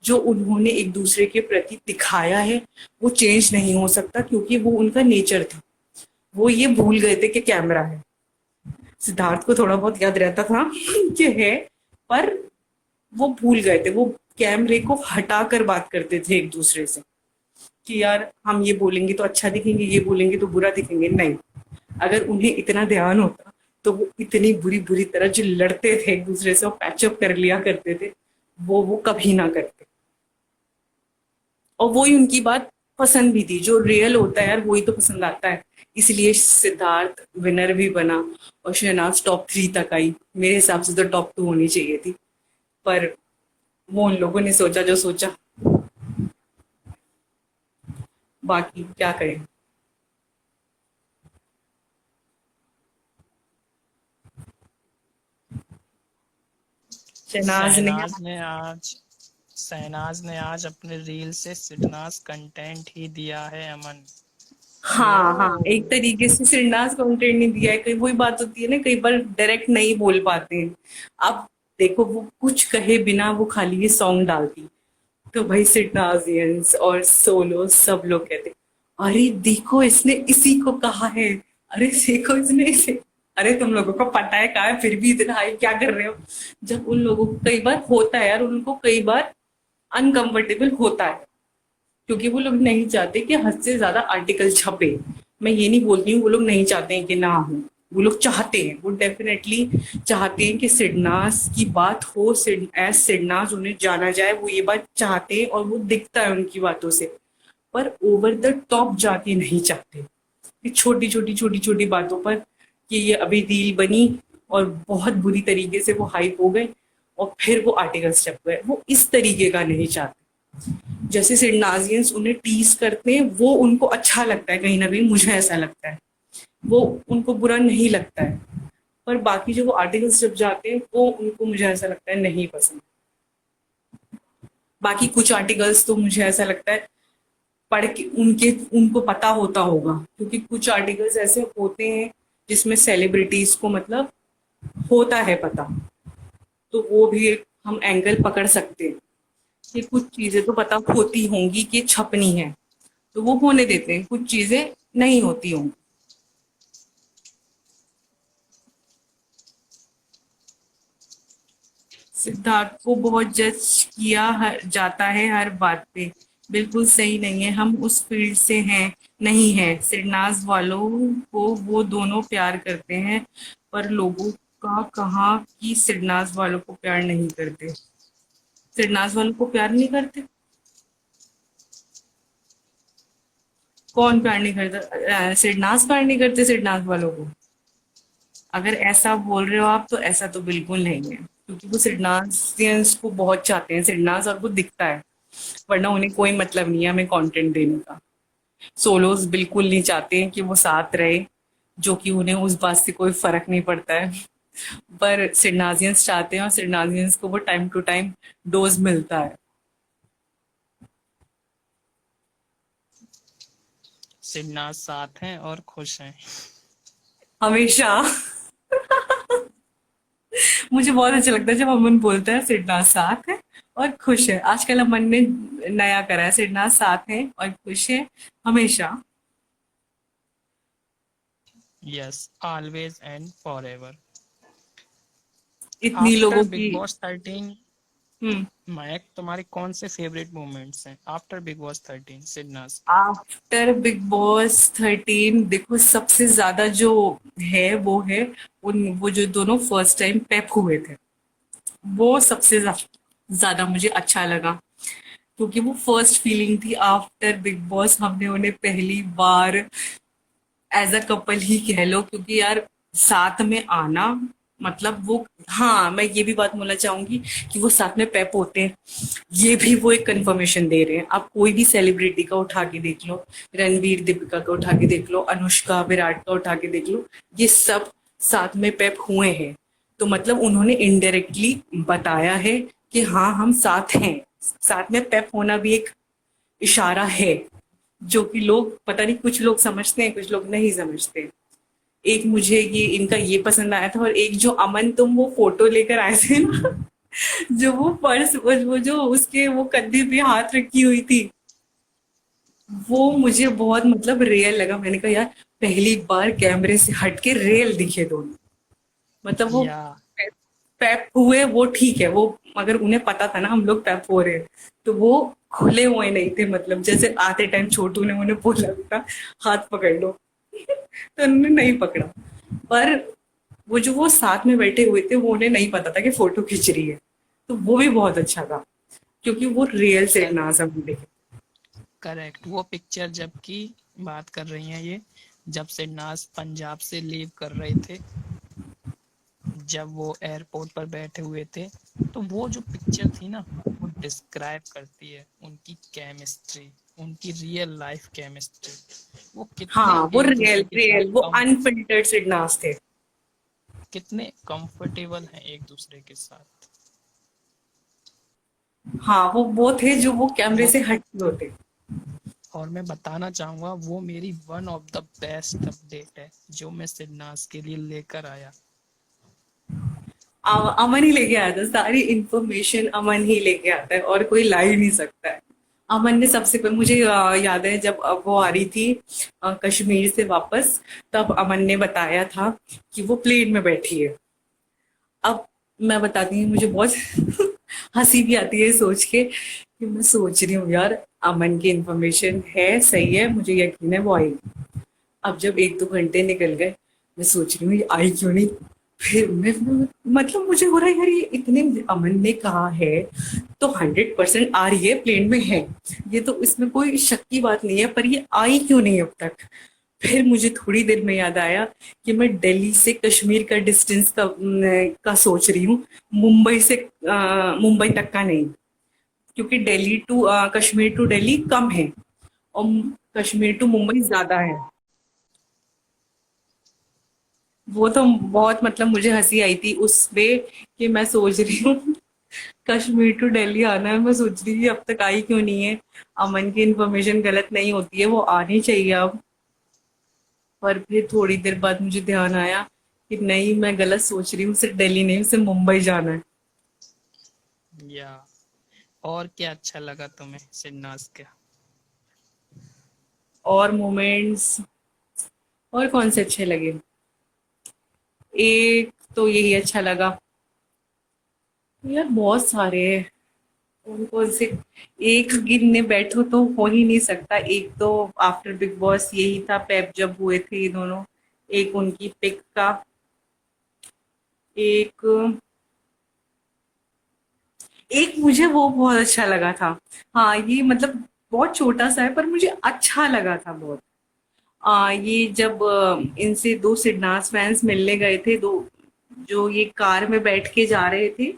Speaker 1: जो उन्होंने एक दूसरे के प्रति दिखाया है वो चेंज नहीं हो सकता, क्योंकि वो उनका नेचर था। वो ये भूल गए थे कि कैमरा है। सिद्धार्थ को थोड़ा बहुत याद रहता था कि है, पर वो भूल गए थे। वो कैमरे को हटा कर बात करते थे एक दूसरे से, कि यार हम ये बोलेंगे तो अच्छा दिखेंगे, ये बोलेंगे तो बुरा दिखेंगे। नहीं, अगर उन्हें इतना ध्यान होता तो वो इतनी बुरी बुरी तरह जो लड़ते थे एक दूसरे से और पैचअप कर लिया करते थे, वो कभी ना करते। और वही उनकी बात पसंद भी थी, जो रियल होता है यार वही तो पसंद आता है। इसलिए सिद्धार्थ विनर भी बना, और शहनाज टॉप 3 तक आई। मेरे हिसाब से तो टॉप 2 होनी चाहिए थी, पर वो उन लोगों ने सोचा जो सोचा। बाकी क्या करें। शहनाज ने
Speaker 2: शहनाज ने आज अपने रील से सिडनास कंटेंट ही दिया है, अमन।
Speaker 1: हाँ हाँ, एक
Speaker 2: ओ,
Speaker 1: तरीके से सिरनाज कंटेंट नहीं दिया है। कई वही बात होती है ना, कई बार डायरेक्ट नहीं बोल पाते हैं। अब देखो, वो कुछ कहे बिना वो खाली ये सॉन्ग डालती, तो भाई सिडनाजियंस और सोलो सब लोग कहते, अरे देखो इसने इसी को कहा है, अरे देखो इसने इसे। अरे तुम लोगों को पता है कहा है, फिर भी इतना हाई क्या कर रहे हो। जब उन लोगों को कई बार होता है यार, उनको कई बार अनकंफर्टेबल होता है, क्योंकि वो लोग नहीं चाहते कि हद से ज्यादा आर्टिकल छपे। मैं ये नहीं बोलती हूँ वो लोग नहीं चाहते हैं कि ना हो, वो लोग चाहते हैं, वो डेफिनेटली चाहते हैं कि सिडनास की बात हो, एज सिडनास उन्हें जाना जाए, वो ये बात चाहते हैं और वो दिखता है उनकी बातों से। पर ओवर द टॉप जाके नहीं चाहते, कि छोटी छोटी बातों पर, कि ये अभी रील बनी और बहुत बुरी तरीके से वो हाइप हो गए और फिर वो आर्टिकल्स छप गए, वो इस तरीके का नहीं चाहते। जैसे सिडनाजियंस उन्हें टीज करते हैं, वो उनको अच्छा लगता है, कहीं ना कहीं मुझे ऐसा लगता है, वो उनको बुरा नहीं लगता है। पर बाकी जो वो आर्टिकल्स जब जाते हैं वो उनको, मुझे ऐसा लगता है, नहीं पसंद। बाकी कुछ आर्टिकल्स तो मुझे ऐसा लगता है पढ़ के उनके उनको पता होता होगा, क्योंकि कुछ आर्टिकल्स ऐसे होते हैं जिसमें सेलिब्रिटीज को मतलब होता है पता, तो वो भी एक हम एंगल पकड़ सकते हैं कि कुछ चीजें तो पता होती होंगी कि छपनी है, तो वो होने देते हैं, कुछ चीजें नहीं होती होंगी। सिद्धार्थ को बहुत जज किया जाता है हर बात पे। बिल्कुल सही नहीं है, हम उस फील्ड से हैं नहीं है। सिरनाज वालों को वो दोनों प्यार करते हैं, पर लोगों का कहा कि सिरनाज वालों को प्यार नहीं करते। सिरनाज वालों को प्यार नहीं करते? कौन प्यार नहीं करता? सिरनाज प्यार नहीं करते सिरनाज वालों को? अगर ऐसा बोल रहे हो आप, तो ऐसा तो बिल्कुल नहीं है, क्योंकि वो सिडनाजियंस को बहुत चाहते हैं, सिडनाज, और वो दिखता है। वरना उन्हें कोई मतलब नहीं है हमें कंटेंट देने का। सोलोज बिल्कुल नहीं चाहते हैं कि वो साथ रहे, जो कि उन्हें उस बात से कोई फर्क नहीं पड़ता है। पर सिडनाजियंस चाहते हैं, और सिडनाजियंस को वो टाइम टू टाइम डोज मिलता है।
Speaker 2: सिन्हा साथ हैं और खुश हैं।
Speaker 1: हमेशा। मुझे बहुत अच्छा लगता है जब अमन बोलता है सिडना साथ है और खुश है। आजकल अमन ने नया करा है, सिडना साथ है और खुश है हमेशा।
Speaker 2: Yes, always and for ever.
Speaker 1: इतनी
Speaker 2: आफ्टर
Speaker 1: लोगों
Speaker 2: बिग
Speaker 1: की।
Speaker 2: बॉस 13,
Speaker 1: हम्म।
Speaker 2: महक, तुम्हारे कौन से फेवरेट मोमेंट्स हैं आफ्टर बिग बॉस 13 सिन्हास के?
Speaker 1: आफ्टर बिग बॉस 13, देखो सबसे ज्यादा जो है वो है उन वो जो दोनों फर्स्ट टाइम पेप हुए थे, वो सबसे ज्यादा मुझे अच्छा लगा, क्योंकि वो फर्स्ट फीलिंग थी आफ्टर बिग बॉस। हमने उन्हें पहली बार एज अ कपल ही कह लो, क्योंकि यार साथ में आना मतलब वो, हाँ मैं ये भी बात बोलना चाहूंगी कि वो साथ में पेप होते हैं, ये भी वो एक कंफर्मेशन दे रहे हैं। आप कोई भी सेलिब्रिटी का उठा के देख लो, रणवीर दीपिका का उठा के देख लो, अनुष्का विराट का उठा के देख लो, ये सब साथ में पेप हुए हैं, तो मतलब उन्होंने इनडायरेक्टली बताया है कि हाँ हम साथ हैं। साथ में पेप होना भी एक इशारा है, जो कि लोग पता नहीं, कुछ लोग समझते हैं कुछ लोग नहीं समझते। एक मुझे ये इनका ये पसंद आया था, और एक जो अमन तुम वो फोटो लेकर आए थे ना, जो वो पर्स, वो जो उसके वो कंधे पे हाथ रखी हुई थी, वो मुझे बहुत मतलब रियल लगा। मैंने कहा यार पहली बार कैमरे से हट के रियल दिखे दोनों, मतलब वो
Speaker 2: या
Speaker 1: पैप हुए वो ठीक है, वो मगर उन्हें पता था ना हम लोग पैप हो रहे हैं, तो वो खुले हुए नहीं थे, मतलब जैसे आते टाइम छोटू ने उन्हें बोला भी था हाथ पकड़ लो, तो उन्होंने नहीं पकड़ा। पर वो साथ में बैठे हुए थे, वो उन्हें नहीं पता था कि फोटो खींच रही है, तो वो भी बहुत अच्छा था, क्योंकि वो रियल से नाज हम देखे।
Speaker 2: करेक्ट, वो पिक्चर जबकि बात कर रही हैं ये, जब से नाज पंजाब से लीव कर रहे थे, जब वो एयरपोर्ट पर बैठे हुए थे, तो वो जो पिक्चर थी ना, वो डिस्क्राइब करती है उनकी केमिस्ट्री, उनकी रियल लाइफ केमिस्ट्री। वो कितने
Speaker 1: हाँ वो
Speaker 2: एक
Speaker 1: रियल
Speaker 2: दूसरे के साथ
Speaker 1: रियल वो
Speaker 2: कम,
Speaker 1: अनफिल्टर्ड से नाज थे।
Speaker 2: कितने कंफर्टेबल हैं एक दूसरे के साथ।
Speaker 1: हाँ वो थे जो वो कैमरे
Speaker 2: वो,
Speaker 1: से हटके होते।
Speaker 2: और मैं बताना चाहूंगा वो मेरी one of the best update है जो मैं सिन्नास के लिए लेकर आया।
Speaker 1: अमन ही लेके आया था, सारी इंफॉर्मेशन अमन ही लेके आता है, और कोई ला ही नहीं सकता है। अमन ने सबसे पहले मुझे याद है जब वो आ रही थी कश्मीर से वापस, तब अमन ने बताया था कि वो प्लेन में बैठी है। अब मैं बताती हूँ, मुझे बहुत हंसी भी आती है सोच के, कि मैं सोच रही हूँ यार अमन की इंफॉर्मेशन है सही है, मुझे यकीन है वो आएगी। अब जब एक दो घंटे निकल गए, मैं सोच रही हूँ ये आई क्यों नहीं। फिर मैं मतलब मुझे हो रहा है यार ये इतने अमन ने कहा है, तो 100% आ रही है, प्लेन में है, ये तो इसमें कोई शक की बात नहीं है, पर ये आई क्यों नहीं अब तक। फिर मुझे थोड़ी देर में याद आया कि मैं दिल्ली से कश्मीर का डिस्टेंस का सोच रही हूँ, मुंबई से मुंबई तक का नहीं। क्योंकि दिल्ली टू कश्मीर टू दिल्ली कम है और कश्मीर टू मुंबई ज्यादा है। वो तो बहुत मतलब मुझे हंसी आई थी उस पे कि मैं सोच रही हूँ कश्मीर टू दिल्ली आना है, मैं सोच रही थी अब तक आई क्यों नहीं है। अमन की इन्फॉर्मेशन गलत नहीं होती है, वो आनी चाहिए अब। पर फिर थोड़ी देर बाद मुझे ध्यान आया कि नहीं, मैं गलत सोच रही हूँ, सिर्फ दिल्ली नहीं, सिर्फ मुंबई जाना है।
Speaker 2: या और क्या अच्छा लगा तुम्हें सिन्नास का?
Speaker 1: और मोमेंट्स और कौन से अच्छे लगे? एक तो यही अच्छा लगा यार, बहुत सारे हैं। कौन कौन से एक गिनने बैठो तो हो ही नहीं सकता। एक तो आफ्टर बिग बॉस यही था, पेप जब हुए थे ये दोनों, एक उनकी पिक का, एक एक मुझे वो बहुत अच्छा लगा था। हाँ, ये मतलब बहुत छोटा सा है पर मुझे अच्छा लगा था बहुत। ये जब इनसे दो सिडनास फैंस मिलने गए थे, दो जो ये कार में बैठ के जा रहे थे।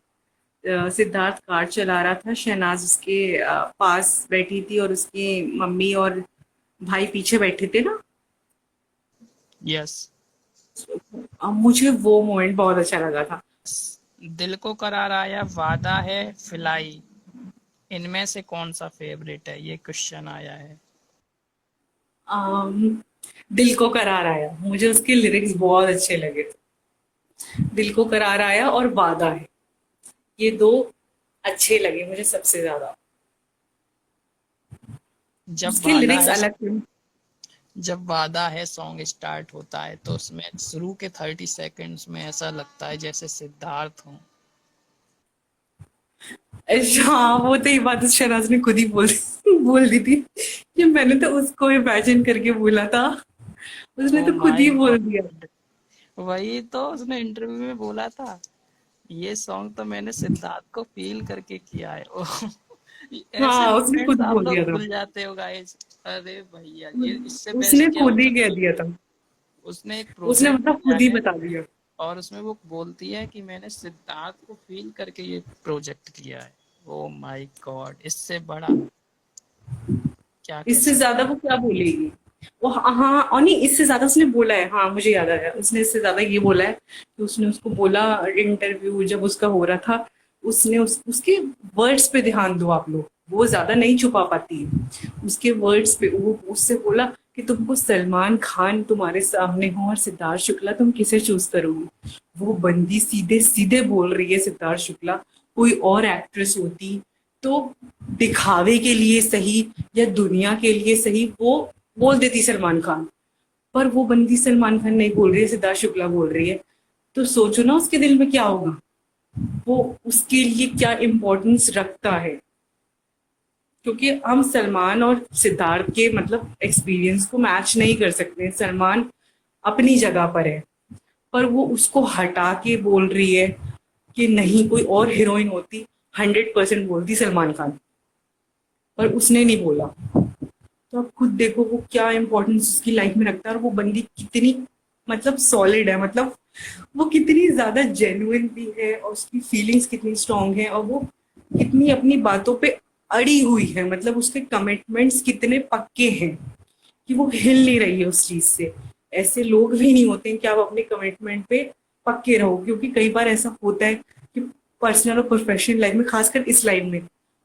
Speaker 1: सिद्धार्थ कार चला रहा था, शहनाज उसके पास बैठी थी और उसकी मम्मी और भाई पीछे बैठे थे ना।
Speaker 2: यस।
Speaker 1: मुझे वो मोमेंट बहुत अच्छा लगा था।
Speaker 2: दिल को करार आया, वादा है, फिलाई, इनमें से कौन सा फेवरेट है, ये क्वेश्चन आया है।
Speaker 1: अम, दिल को करार आया, मुझे उसके लिरिक्स बहुत अच्छे लगे थे। दिल को करार आया और वादा है, ये दो अच्छे लगे मुझे सबसे ज्यादा।
Speaker 2: जब
Speaker 1: उसके
Speaker 2: वादा
Speaker 1: लिरिक्स
Speaker 2: है,
Speaker 1: अलग थे।
Speaker 2: जब वादा है सॉन्ग स्टार्ट होता है तो उसमें शुरू के 30 सेकंड्स में ऐसा लगता है जैसे सिद्धार्थ हूँ।
Speaker 1: हाँ, वो तो ये बात तो शहनाज ने खुद ही बोल दी थी कि मैंने तो उसको इमेजिन करके बोला था। उसने
Speaker 2: ओ
Speaker 1: तो खुद
Speaker 2: माय
Speaker 1: ही बोल दिया।
Speaker 2: गॉड, वही तो उसने इंटरव्यू में बोला था, ये सॉन्ग तो मैंने सिद्धार्थ को फील करके किया है। ओ ऐसे
Speaker 1: हाँ, उसने
Speaker 2: मोमेंट्स
Speaker 1: खुद
Speaker 2: आप
Speaker 1: बोल
Speaker 2: लोग
Speaker 1: दिया था।
Speaker 2: भूल जाते हो गाइस। अरे भैया, ये इससे
Speaker 1: उसने
Speaker 2: बेस्ट क्या हो
Speaker 1: खुद ही कह
Speaker 2: सकता
Speaker 1: दिया
Speaker 2: है।
Speaker 1: था।
Speaker 2: उसने एक
Speaker 1: उसने
Speaker 2: प्रोजेक्ट
Speaker 1: मतलब
Speaker 2: किया
Speaker 1: खुद ही
Speaker 2: है
Speaker 1: बता दिया।
Speaker 2: और उसमें वो बोलती है कि मैंने सिद्धार्थ को फील करके ये प्रोजेक्ट किया है। ओ माय गॉड, इससे बड़ा क्या कह
Speaker 1: इससे
Speaker 2: सकते।
Speaker 1: ज्यादा वो क्या बोलेगी? वो हाँ, और नहीं, इससे ज्यादा उसने बोला है। हाँ, मुझे याद आया, उसने इससे ज्यादा ये बोला है कि उसने उसको बोला, इंटरव्यू जब उसका हो रहा था, उसने उसके वर्ड्स पे ध्यान दो आप लोग, वो ज्यादा नहीं छुपा पाती है। उसके वर्ड्स पे वो उससे बोला कि तुमको सलमान खान तुम्हारे सामने हो और सिद्धार्थ शुक्ला, तुम किसे चूज करोगी? वो बंदी सीधे सीधे बोल रही है, सिद्धार्थ शुक्ला कोई और एक्ट्रेस होती तो दिखावे के लिए सही या दुनिया के लिए सही वो बोल देती सलमान खान, पर वो बंदी सलमान खान नहीं बोल रही है, सिद्धार्थ शुक्ला बोल रही है। तो सोचो ना उसके दिल में क्या होगा, वो उसके लिए क्या इम्पोर्टेंस रखता है। क्योंकि हम सलमान और सिद्धार्थ के मतलब एक्सपीरियंस को मैच नहीं कर सकते। सलमान अपनी जगह पर है, पर वो उसको हटा के बोल रही है कि नहीं, कोई और हीरोइन होती 100% बोलती सलमान खान, पर उसने नहीं बोला। तो आप खुद देखो वो क्या इंपॉर्टेंस उसकी लाइफ में रखता है, और वो बंदी कितनी मतलब सॉलिड है, मतलब वो कितनी ज्यादा जेन्युइन भी है और उसकी फीलिंग्स कितनी स्ट्रांग है, और वो कितनी अपनी बातों पे अड़ी हुई है, मतलब उसके कमिटमेंट्स कितने पक्के हैं कि वो हिल नहीं रही है उस चीज से। ऐसे लोग भी नहीं होते हैं कि आप अपने कमिटमेंट पे पक्के रहो, क्योंकि कई बार ऐसा होता है कि पर्सनल और प्रोफेशनल लाइफ में, खासकर इस लाइन में,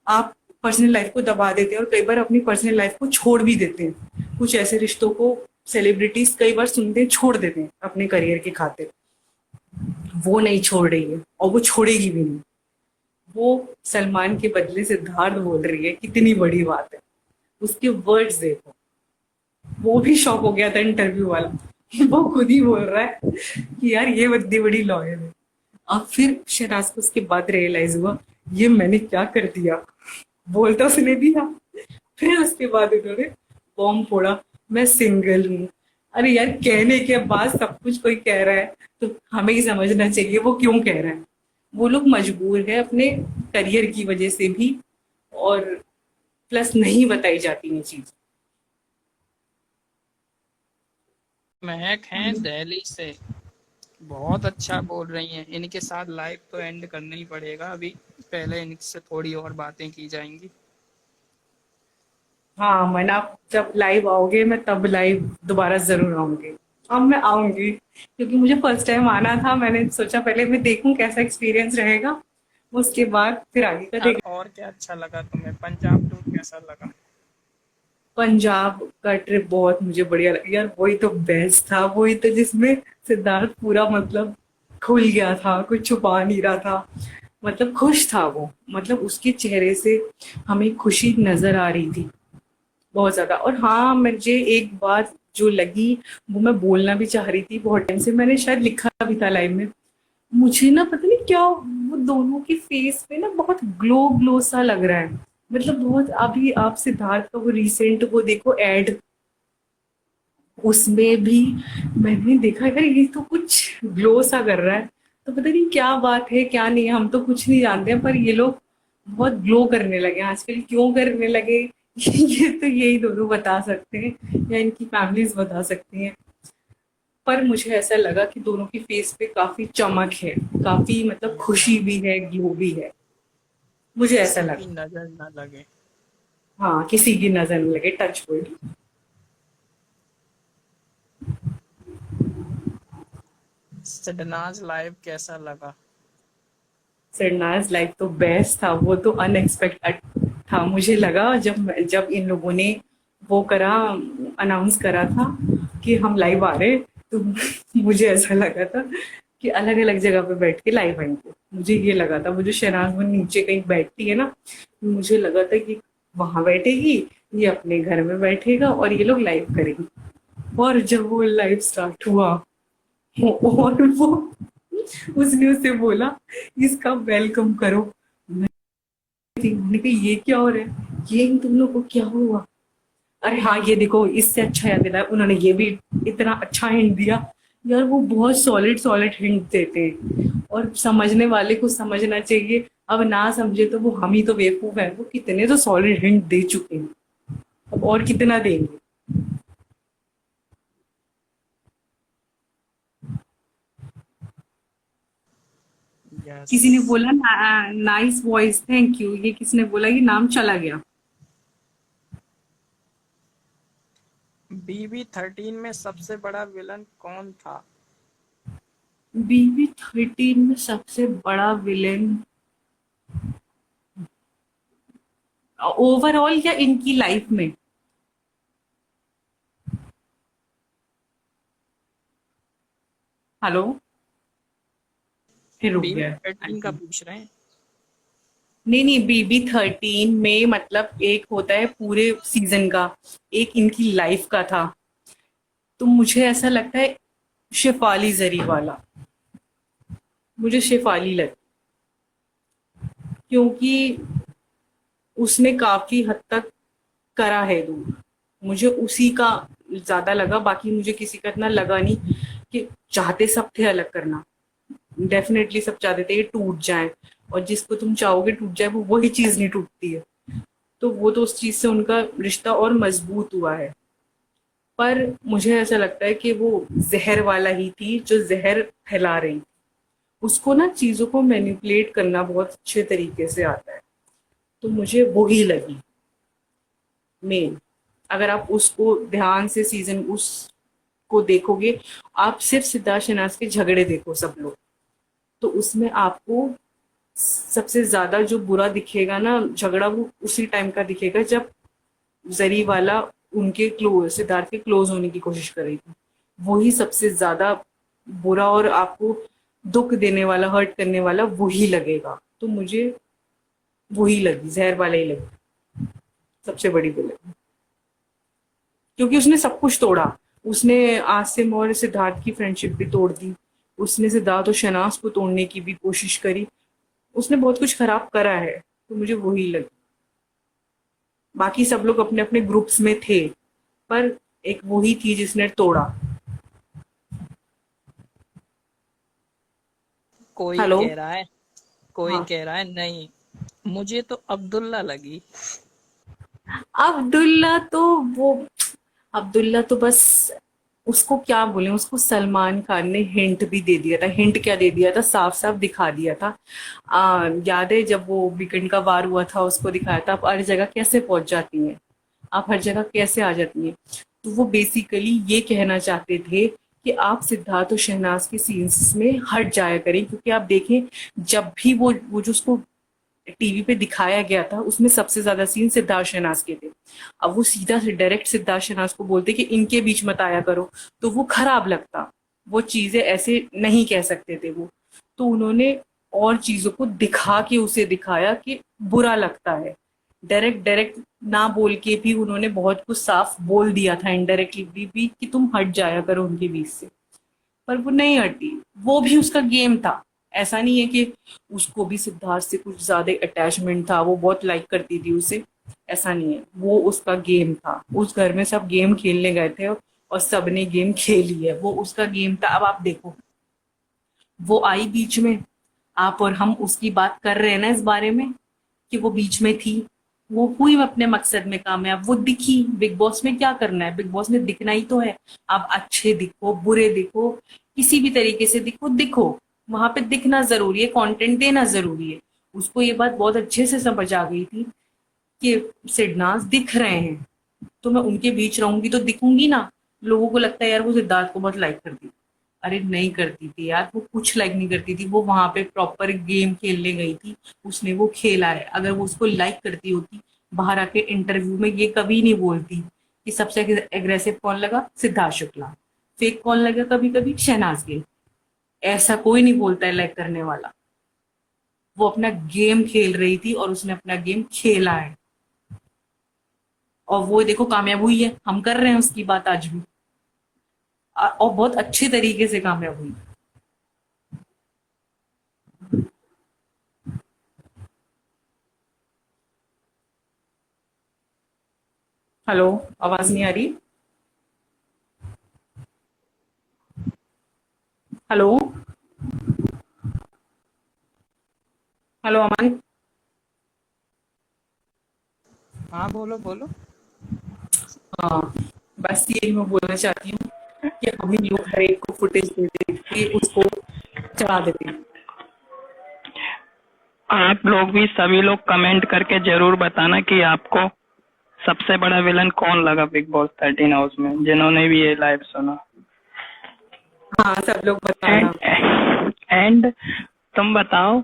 Speaker 1: आप पर्सनल लाइफ को दबा देते हैं और कई बार अपनी पर्सनल लाइफ को छोड़ भी देते हैं। कुछ ऐसे रिश्तों को सेलिब्रिटीज कई बार सुनते हैं, छोड़ देते हैं अपने करियर की खातिर। वो नहीं छोड़ रही है और वो छोड़ेगी भी नहीं। वो सलमान के बदले सिद्धार्थ बोल रही है, कितनी बड़ी बात है। उसके वर्ड्स देखो, वो भी शॉक हो गया था इंटरव्यू वाला। वो खुद ही बोल रहा है कि यार ये बंदी बड़ी लॉयल है। अब फिर शहनाज को उसके बाद रियलाइज हुआ, ये मैंने क्या कर दिया, बोलता उसने दिया। फिर उसके बाद उन्होंने बॉम्ब फोड़ा, मैं सिंगल हूँ। अरे यार, कहने के बाद सब कुछ कोई कह रहा है तो हमें ही समझना चाहिए वो क्यों कह रहा है। वो लोग मजबूर है अपने करियर की वजह से भी, और प्लस नहीं बताई जाती ये चीज।
Speaker 2: महक हैं दिल्ली से, बहुत अच्छा बोल रही हैं। इनके साथ लाइव तो एंड करना ही पड़ेगा अभी, पहले इनसे थोड़ी और बातें की जाएंगी।
Speaker 1: हाँ मन, आप जब लाइव आओगे मैं तब लाइव दोबारा जरूर आऊंगी। अब मैं आऊंगी क्योंकि मुझे फर्स्ट टाइम आना था, मैंने सोचा पहले मैं देखूं कैसा एक्सपीरियंस रहेगा, उसके बाद फिर आगे का
Speaker 2: यार
Speaker 1: देख।
Speaker 2: और क्या अच्छा लगा तुम्हें, पंजाब टूर कैसा लगा?
Speaker 1: पंजाब का ट्रिप बहुत मुझे बढ़िया लगा यार, वही तो बेस्ट था, वही तो जिसमें सिद्धार्थ पूरा मतलब खुल गया था, कुछ छुपा नहीं रहा था, मतलब खुश था वो, मतलब उसके चेहरे से हमें खुशी नजर आ रही थी बहुत ज्यादा। और हाँ, मुझे एक बात जो लगी वो मैं बोलना भी चाह रही थी बहुत टाइम से, मैंने शायद लिखा भी था लाइव में, मुझे ना पता नहीं क्या वो दोनों की फेस पे ना बहुत ग्लो ग्लो सा लग रहा है, मतलब बहुत। अभी आप सिद्धार्थ का वो रिसेंट वो देखो एड, उसमें भी मैंने देखा यार ये तो कुछ ग्लो सा कर रहा है, तो पता नहीं क्या बात है क्या नहीं है, हम तो कुछ नहीं जानते हैं, पर ये लोग बहुत ग्लो करने लगे आजकल, क्यों करने लगे ये तो यही दोनों बता सकते हैं या इनकी फैमिलीज बता सकती हैं। पर मुझे ऐसा लगा कि दोनों की फेस पे काफी चमक है, काफी मतलब खुशी
Speaker 2: हाँ,
Speaker 1: भी है, ग्लो भी है, मुझे ऐसा
Speaker 2: किसी की
Speaker 1: लगा।
Speaker 2: नजर ना लगे।
Speaker 1: हाँ, किसी की नजर न लगे, टच वुड।
Speaker 2: सिडनाज लाइव कैसा लगा?
Speaker 1: सरनाज लाइफ तो बेस्ट था, वो तो अनएक्सपेक्टेड था, मुझे लगा जब इन लोगों ने वो करा, अनाउंस करा था कि हम लाइव आ रहे, तो मुझे ऐसा लगा था कि अलग अलग जगह पे बैठ के लाइव आएंगे, मुझे ये लगा था। वो जो शहनाज वो नीचे कहीं बैठती है ना, मुझे लगा था कि वहां बैठेगी, ये अपने घर में बैठेगा और ये लोग लाइव करेंगे। और जब वो लाइव स्टार्ट हुआ और वो उसने उसे बोला इसका वेलकम करो, मैंने कहा ये क्या हो रहा है, ये इन तुम लोग को क्या हुआ। अरे हाँ ये देखो, इससे अच्छा याद दिलाया उन्होंने, ये भी इतना अच्छा हिंट दिया यार, वो बहुत सॉलिड सॉलिड हिंट देते हैं और समझने वाले को समझना चाहिए, अब ना समझे तो वो हम ही तो बेवकूफ है, वो कितने तो सॉलिड हिंट दे चुके हैं, अब और कितना देंगे।
Speaker 2: यस।
Speaker 1: किसी ने बोला नाइस वॉइस थैंक यू, ये किसने बोला, ये नाम चला गया।
Speaker 2: BB13 में सबसे बड़ा विलन कौन था?
Speaker 1: BB13 में सबसे बड़ा विलेन ओवरऑल या इनकी लाइफ में? हेलो, फिर रुक
Speaker 2: बीबी
Speaker 1: गया
Speaker 2: थर्टीन का
Speaker 1: आंटी।
Speaker 2: पूछ रहे हैं।
Speaker 1: नहीं नहीं, BB13 में मतलब एक होता है पूरे सीजन का, एक इनकी लाइफ का था, तो मुझे ऐसा लगता है शेफाली जरी वाला, मुझे शेफाली लगी, क्योंकि उसने काफी हद तक करा है दूर, मुझे उसी का ज्यादा लगा, बाकी मुझे किसी का इतना लगा नहीं, कि चाहते सब थे अलग करना, डेफिनेटली सब चाहते थे ये टूट जाए, और जिसको तुम चाहोगे टूट जाए वो वही चीज नहीं टूटती है, तो वो तो उस चीज से उनका रिश्ता और मजबूत हुआ है। पर मुझे ऐसा लगता है कि वो जहर वाला ही थी जो जहर फैला रही थी, उसको ना चीजों को मैनिपुलेट करना बहुत अच्छे तरीके से आता है, तो मुझे वही लगी मेन। अगर आप उसको ध्यान से सीजन उसको देखोगे, आप सिर्फ सिद्धार्थ शनाज के झगड़े देखो सब लोग, तो उसमें आपको सबसे ज्यादा जो बुरा दिखेगा ना झगड़ा, वो उसी टाइम का दिखेगा जब जरी वाला उनके क्लोज, सिद्धार्थ के क्लोज होने की कोशिश कर रही थी, वही सबसे ज्यादा बुरा और आपको दुख देने वाला, हर्ट करने वाला वही लगेगा, तो मुझे वही लगी, जहर वाला ही लगी, सबसे बड़ी वो लगी, क्योंकि उसने सब कुछ तोड़ा, उसने आसिम और सिद्धार्थ की फ्रेंडशिप भी तोड़ दी, उसने सिद्धार्थ और शनाज को तोड़ने की भी कोशिश करी, उसने बहुत कुछ खराब करा है, तो मुझे वही लगी। बाकी सब लोग अपने अपने ग्रुप्स में थे, पर एक वही थी जिसने तोड़ा।
Speaker 2: कोई
Speaker 1: हेलो।
Speaker 2: कह रहा है, कोई
Speaker 1: हाँ,
Speaker 2: कह रहा है नहीं, मुझे तो अब्दुल्ला लगी।
Speaker 1: अब्दुल्ला तो वो, अब्दुल्ला तो बस उसको क्या बोले, उसको सलमान खान ने हिंट भी दे दिया था। हिंट क्या दे दिया था, साफ साफ दिखा दिया था। याद है जब वो वीकेंड का वार हुआ था, उसको दिखाया था आप हर जगह कैसे पहुंच जाती हैं, आप हर जगह कैसे आ जाती हैं। तो वो बेसिकली ये कहना चाहते थे कि आप सिद्धार्थ और शहनाज के सीन्स में हट जाया करें, क्योंकि आप देखें जब भी वो जो उसको टीवी पे दिखाया गया था उसमें सबसे ज्यादा सीन सिद्धार्थ शहनाज के थे। अब वो सीधा से डायरेक्ट सिद्धार्थ शहनाज को बोलते कि इनके बीच मत आया करो, तो वो खराब लगता। वो चीजें ऐसे नहीं कह सकते थे वो। तो उन्होंने और चीजों को दिखा के उसे दिखाया कि बुरा लगता है। डायरेक्ट डायरेक्ट ना बोल के भी उन्होंने बहुत कुछ साफ बोल दिया था, इनडायरेक्टली भी कि तुम हट जाया करो उनके बीच से। पर वो नहीं हटी। वो भी उसका गेम था। ऐसा नहीं है कि उसको भी सिद्धार्थ से कुछ ज्यादा अटैचमेंट था, वो बहुत लाइक करती थी उसे। ऐसा नहीं है, वो उसका गेम था। उस घर में सब गेम खेलने गए थे और सबने गेम खेली है, वो उसका गेम था। अब आप देखो, वो आई बीच में, आप और हम उसकी बात कर रहे हैं ना इस बारे में कि वो बीच में थी। वो हुई अपने मकसद में कामयाब, वो दिखी। बिग बॉस में क्या करना है, बिग बॉस में दिखना ही तो है। आप अच्छे दिखो, बुरे दिखो, किसी भी तरीके से दिखो, दिखो। वहां पे दिखना जरूरी है, कंटेंट देना जरूरी है। उसको ये बात बहुत अच्छे से समझ आ गई थी कि सिडनाज दिख रहे हैं, तो मैं उनके बीच रहूंगी तो दिखूंगी ना। लोगों को लगता है यार वो सिद्धार्थ को बहुत लाइक करती। अरे नहीं करती थी यार, वो कुछ लाइक नहीं करती थी। वो वहां पे प्रॉपर गेम खेलने गई थी, उसने वो खेला है। अगर वो उसको लाइक करती होती, बाहर आके इंटरव्यू में ये कभी नहीं बोलती कि सबसे एग्रेसिव कौन लगा, सिद्धार्थ शुक्ला। फेक कौन लगा कभी कभी, शहनाज गिल। ऐसा कोई नहीं बोलता है लाइक करने वाला। वो अपना गेम खेल रही थी और उसने अपना गेम खेला है। और वो देखो कामयाब हुई है, हम कर रहे हैं उसकी बात आज भी। और बहुत अच्छे तरीके से कामयाब हुई। हेलो, आवाज नहीं आ रही। हेलो। हेलो अमन।
Speaker 2: हाँ बोलो बोलो।
Speaker 1: हाँ, बस यही मैं बोलना चाहती हूँ कि हम ही लोग हर एक को फुटेज दे दे के उसको चढ़ा देते हैं।
Speaker 2: आप लोग भी सभी लोग कमेंट करके जरूर बताना कि आपको सबसे बड़ा विलन कौन लगा बिग बॉस 13 हाउस में, जिन्होंने भी ये लाइव सुना।
Speaker 1: हाँ, सब लोग
Speaker 2: एंड
Speaker 1: बताना।
Speaker 2: एंड तुम बताओ,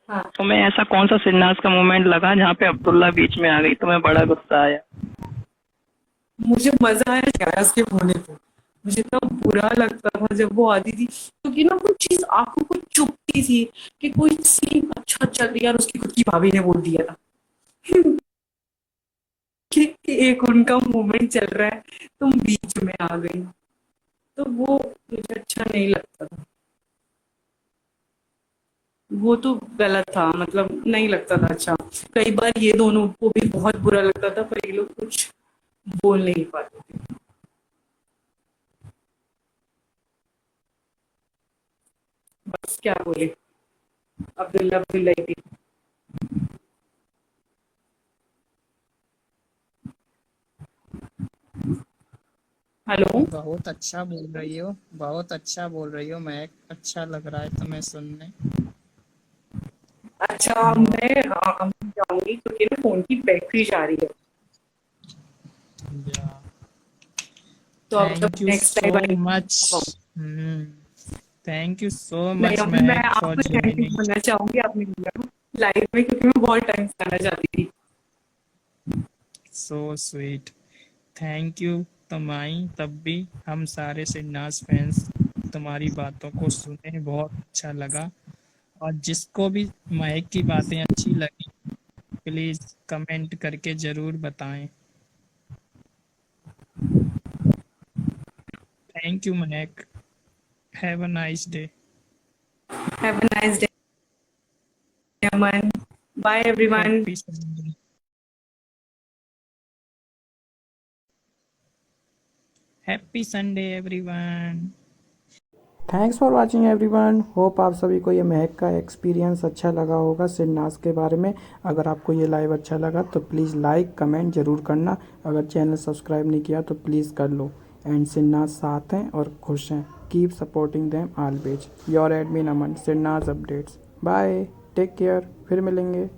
Speaker 1: हाँ,
Speaker 2: तुम्हें ऐसा कौन सा सिन्नास का मोमेंट लगा जहाँ पे अब्दुल्ला बीच में आ गई, तुम्हें बड़ा गुस्सा आया।
Speaker 1: मुझे मजा आया गैस के होने पे। मुझे इतना बुरा लगता था जब वो आती थी, क्योंकि ना कुछ चीज आंखों को चुभती थी कि कोई सीन अच्छा चल रही है और उसकी खुद की भाभी ने बोल दिया था कि एक उनका मोमेंट चल रहा है, तुम बीच में आ गई। तो वो मुझे अच्छा नहीं लगता था। वो तो गलत था, मतलब नहीं लगता था अच्छा। कई बार ये दोनों को भी बहुत बुरा लगता था, पर ये लोग कुछ बोल नहीं पाते थे। बस क्या बोले, अब्दुल्ला अब्दुल्ला ही थी। हेलो।
Speaker 2: बहुत अच्छा बोल रही हो, बहुत अच्छा बोल रही हो महक, अच्छा लग रहा है तुम्हें सुनने।
Speaker 1: अच्छा, मैं जाऊंगी क्योंकि ना फोन की बैटरी जा रही है। तो अब जब
Speaker 2: thank you
Speaker 1: next
Speaker 2: so
Speaker 1: time आएंगे
Speaker 2: मच।
Speaker 1: तब आऊंगी।
Speaker 2: थैंक यू सो
Speaker 1: नहीं,
Speaker 2: मच
Speaker 1: अभी मैं
Speaker 2: महक फॉर
Speaker 1: आपको थैंक यू
Speaker 2: ज्वाइनिंग।
Speaker 1: बोलना चाहूंगी, आपने बोला लाइव में, क्योंकि मैं बहुत टाइम से आना चाहती थी।
Speaker 2: So sweet. थैंक यू तमाई। तब भी हम सारे सिन्नास फैंस तुम्हारी बातों को सुने, बहुत अच्छा लगा। और जिसको भी महक की बातें अच्छी लगी, प्लीज कमेंट करके जरूर बताएं। Thank you Mahak. Have a nice day.
Speaker 1: Have a nice day Aman. Bye everyone.
Speaker 2: Happy Sunday. Happy Sunday everyone.
Speaker 3: Thanks for watching everyone. Hope आप सभी को ये महक का एक्सपीरियंस अच्छा लगा होगा सिरनास के बारे में। अगर आपको ये लाइव अच्छा लगा तो प्लीज़ लाइक कमेंट ज़रूर करना। अगर चैनल सब्सक्राइब नहीं किया तो प्लीज़ कर लो। एंड सिन्नाज साथ हैं और खुश हैं। Keep supporting them always. Your admin Aman, सिन्नाज अपडेट्स। बाय, टेक केयर, फिर मिलेंगे।